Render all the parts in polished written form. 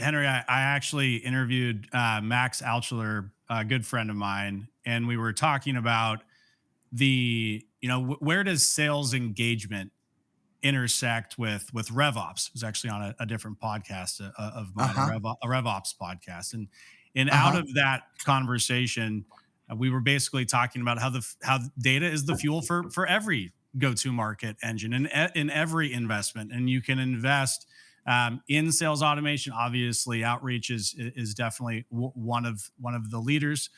Henry, I actually interviewed Max Altschuler, a good friend of mine, and we were talking about where does sales engagement intersect with RevOps? It was actually on a different podcast of mine, Uh-huh. A RevOps podcast, and out Uh-huh. of that conversation, we were basically talking about how data is the fuel for every go-to market engine and in every investment, and you can invest in sales automation. Obviously, outreach is definitely one of the leaders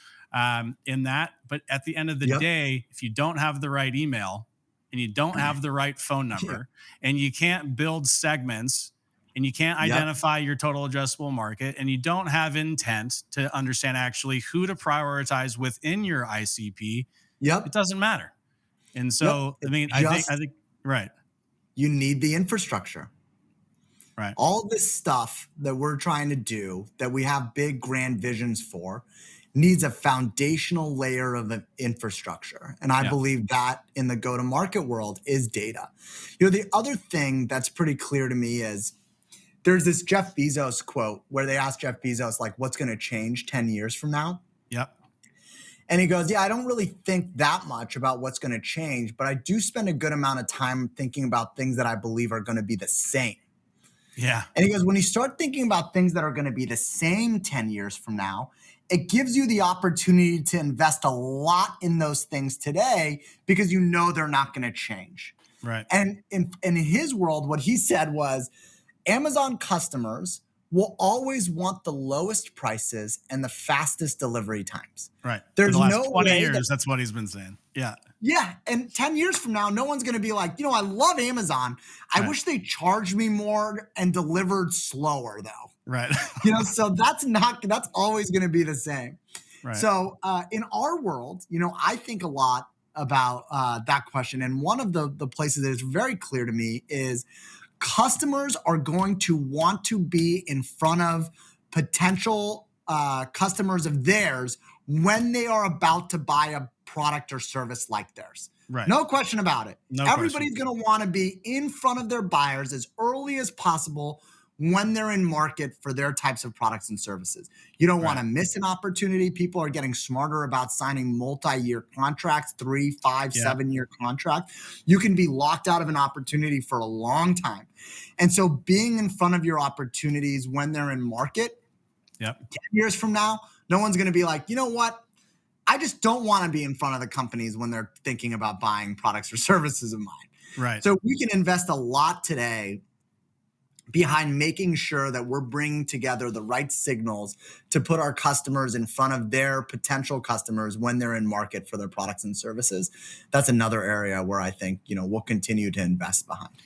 in that. But at the end of the Yep. day, if you don't have the right email and you don't have the right phone Yeah. number and you can't build segments and you can't Yep. identify your total addressable market and you don't have intent to understand actually who to prioritize within your ICP, it Yep. doesn't matter. And Yep. so, I It's mean, I just think, right, you need the infrastructure. right. All this stuff that we're trying to do, that we have big grand visions for, needs a foundational layer of an infrastructure. And I Yeah. believe that in the go-to-market world is data. The other thing that's pretty clear to me is there's this Jeff Bezos quote where they asked Jeff Bezos, like, what's going to change 10 years from now? Yep. And he goes, yeah, I don't really think that much about what's going to change, but I do spend a good amount of time thinking about things that I believe are going to be the same. Yeah. And he goes, when you start thinking about things that are going to be the same 10 years from now, it gives you the opportunity to invest a lot in those things today because you know they're not going to change. Right. And in his world, what he said was Amazon customers will always want the lowest prices and the fastest delivery times. Right. For the There's last no 20 way that years, that's what he's been saying. Yeah. yeah. And 10 years from now, no one's going to be like, I love Amazon. I Right. wish they charged me more and delivered slower, though. Right. So that's always going to be the same. Right. So in our world, I think a lot about that question. And one of the places that is very clear to me is customers are going to want to be in front of potential customers of theirs when they are about to buy a product or service like theirs. Right. No question about it. No question. Everybody's going to want to be in front of their buyers as early as possible when they're in market for their types of products and services. You don't want to miss an opportunity. People are getting smarter about signing multi-year contracts, 3, 5, Yeah. 7-year contracts. You can be locked out of an opportunity for a long time. And so being in front of your opportunities when they're in market, Yep. 10 years from now, no one's going to be like, you know what? I just don't want to be in front of the companies when they're thinking about buying products or services of mine. Right. So we can invest a lot today behind making sure that we're bringing together the right signals to put our customers in front of their potential customers when they're in market for their products and services. That's another area where I think, we'll continue to invest behind.